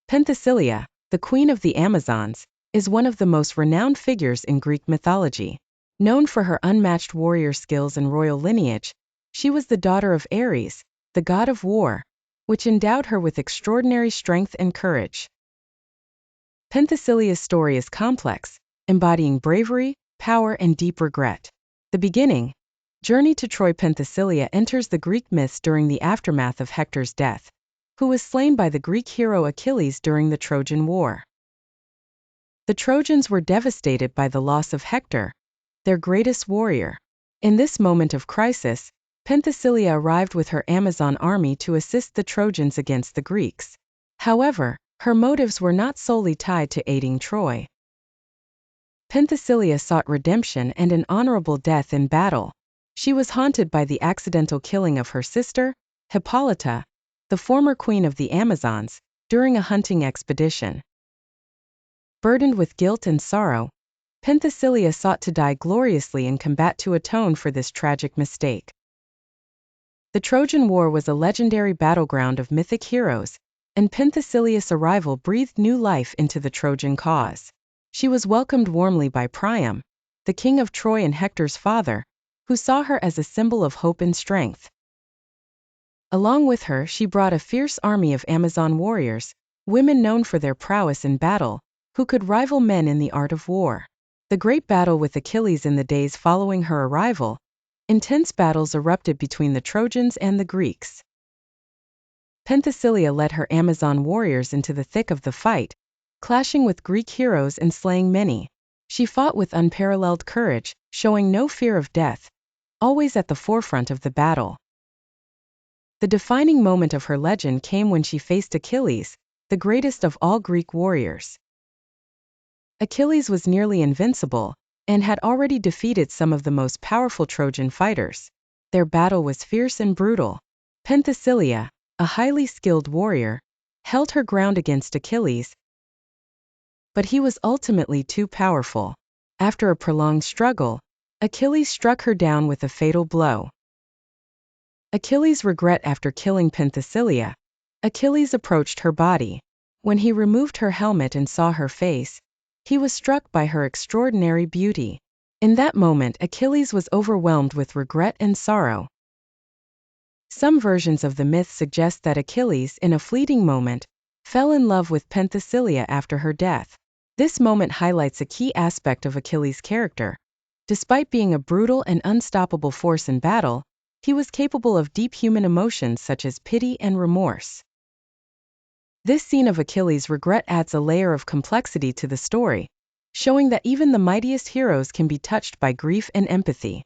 Penthesilea, the queen of the Amazons, is one of the most renowned figures in Greek mythology. Known for her unmatched warrior skills and royal lineage, she was the daughter of Ares, the god of war, which endowed her with extraordinary strength and courage. Penthesilea's story is complex, embodying bravery, power, and deep regret. The beginning. Journey to Troy. Penthesilea enters the Greek myths during the aftermath of Hector's death, who was slain by the Greek hero Achilles during the Trojan War. The Trojans were devastated by the loss of Hector, their greatest warrior. In this moment of crisis, Penthesilea arrived with her Amazon army to assist the Trojans against the Greeks. However, her motives were not solely tied to aiding Troy. Penthesilea sought redemption and an honorable death in battle. She was haunted by the accidental killing of her sister, Hippolyta, the former queen of the Amazons, during a hunting expedition. Burdened with guilt and sorrow, Penthesilea sought to die gloriously in combat to atone for this tragic mistake. The Trojan War was a legendary battleground of mythic heroes, and Penthesilea's arrival breathed new life into the Trojan cause. She was welcomed warmly by Priam, the king of Troy and Hector's father, who saw her as a symbol of hope and strength. Along with her, she brought a fierce army of Amazon warriors, women known for their prowess in battle, who could rival men in the art of war. The great battle with Achilles. In the days following her arrival, intense battles erupted between the Trojans and the Greeks. Penthesilea led her Amazon warriors into the thick of the fight, clashing with Greek heroes and slaying many. She fought with unparalleled courage, showing no fear of death, always at the forefront of the battle. The defining moment of her legend came when she faced Achilles, the greatest of all Greek warriors. Achilles was nearly invincible, and had already defeated some of the most powerful Trojan fighters. Their battle was fierce and brutal. Penthesilea, a highly skilled warrior, held her ground against Achilles, but he was ultimately too powerful. After a prolonged struggle, Achilles struck her down with a fatal blow. Achilles' regret. After killing Penthesilea, Achilles approached her body. When he removed her helmet and saw her face, he was struck by her extraordinary beauty. In that moment, Achilles was overwhelmed with regret and sorrow. Some versions of the myth suggest that Achilles, in a fleeting moment, fell in love with Penthesilea after her death. This moment highlights a key aspect of Achilles' character. Despite being a brutal and unstoppable force in battle, he was capable of deep human emotions such as pity and remorse. This scene of Achilles' regret adds a layer of complexity to the story, showing that even the mightiest heroes can be touched by grief and empathy.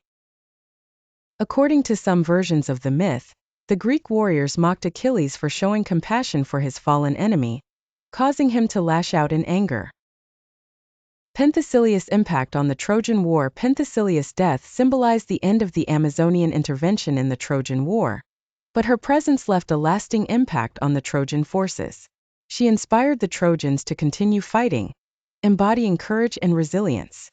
According to some versions of the myth, the Greek warriors mocked Achilles for showing compassion for his fallen enemy, causing him to lash out in anger. Penthesilea's impact on the Trojan War. Penthesilea's death symbolized the end of the Amazonian intervention in the Trojan War, but her presence left a lasting impact on the Trojan forces. She inspired the Trojans to continue fighting, embodying courage and resilience.